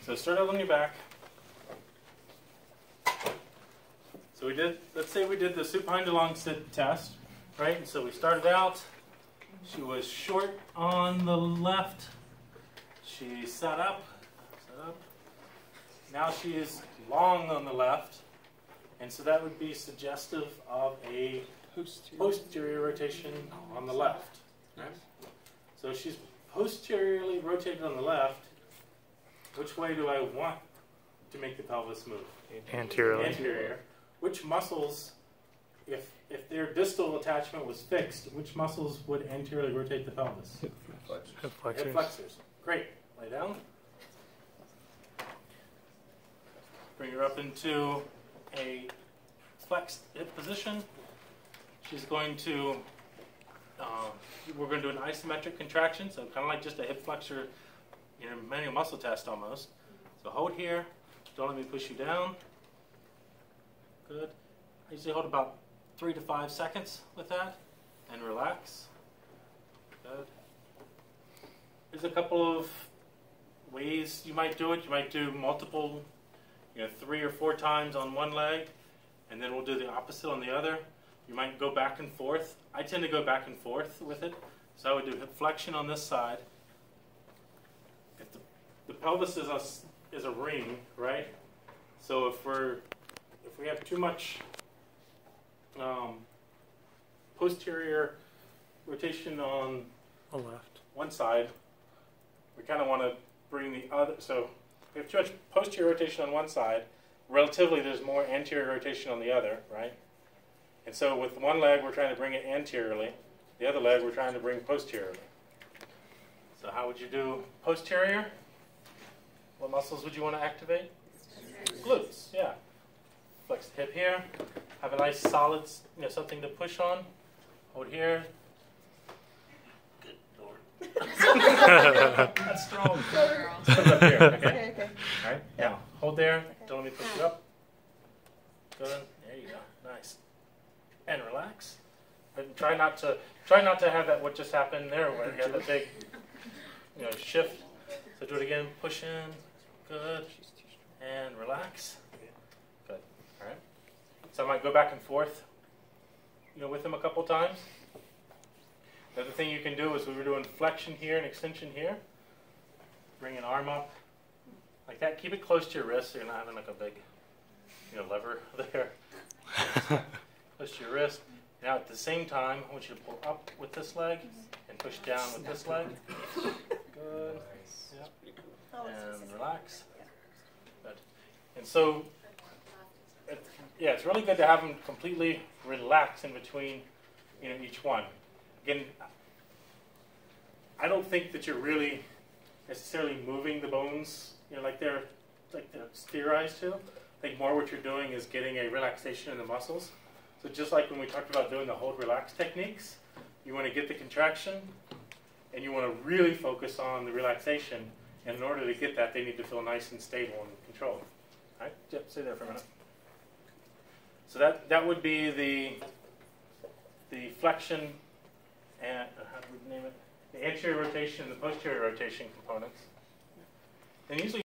So start out on your back. So we did, let's say we did the supine to long sit test, right? And so we started out, she was short on the left. She sat up. Now she is long on the left. And so that would be suggestive of a posterior rotation on the left. Right? So she's posteriorly rotated on the left. Which way do I want to make the pelvis move? Anteriorly. Anterior. Which muscles, if their distal attachment was fixed, which muscles would anteriorly rotate the pelvis? Hip flexors. Hip flexors. Great. Lay down. Bring her up into a flexed hip position. She's going to, we're going to do an isometric contraction, so kind of like just a hip flexor, manual muscle test almost. So hold here. Don't let me push you down. Good. I usually hold about 3 to 5 seconds with that and relax. Good. There's a couple of ways you might do it. You might do multiple, 3 or 4 times on one leg, and then we'll do the opposite on the other. You might go back and forth. I tend to go back and forth with it. So I would do hip flexion on this side. If the pelvis is a ring, right? So if we have too much posterior rotation on the left, one side, we kind of want to bring the other. So if we have too much posterior rotation on one side, relatively there's more anterior rotation on the other, right? And so with one leg we're trying to bring it anteriorly, the other leg we're trying to bring posteriorly. So how would you do posterior? What muscles would you want to activate? Glutes, yeah. Flex the hip here. Have a nice solid, something to push on. Hold here. Good Lord. That's strong. Let's put it up here, okay? All right, now hold there. Don't let me push you up. Good. There you go. Nice. And relax. But try not to have that what just happened there where you have the big, shift. So do it again. Push in. Good. And relax. Good. All right. So I might go back and forth, with them a couple times. The other thing you can do is we were doing flexion here and extension here. Bring an arm up like that. Keep it close to your wrist so you're not having like a big, lever there. Close to your wrist. Now at the same time, I want you to pull up with this leg and push down with this leg. Good. Yep. And relax. Good. And so, it's really good to have them completely relax in between, each one. Again, I don't think that you're really necessarily moving the bones, like they're theorized to. I think more what you're doing is getting a relaxation in the muscles. So just like when we talked about doing the hold relax techniques, you want to get the contraction and you want to really focus on the relaxation. And in order to get that, they need to feel nice and stable and controlled. All right? Yep, stay there for a minute. So that would be the flexion and how do we name it? The anterior rotation and the posterior rotation components. And usually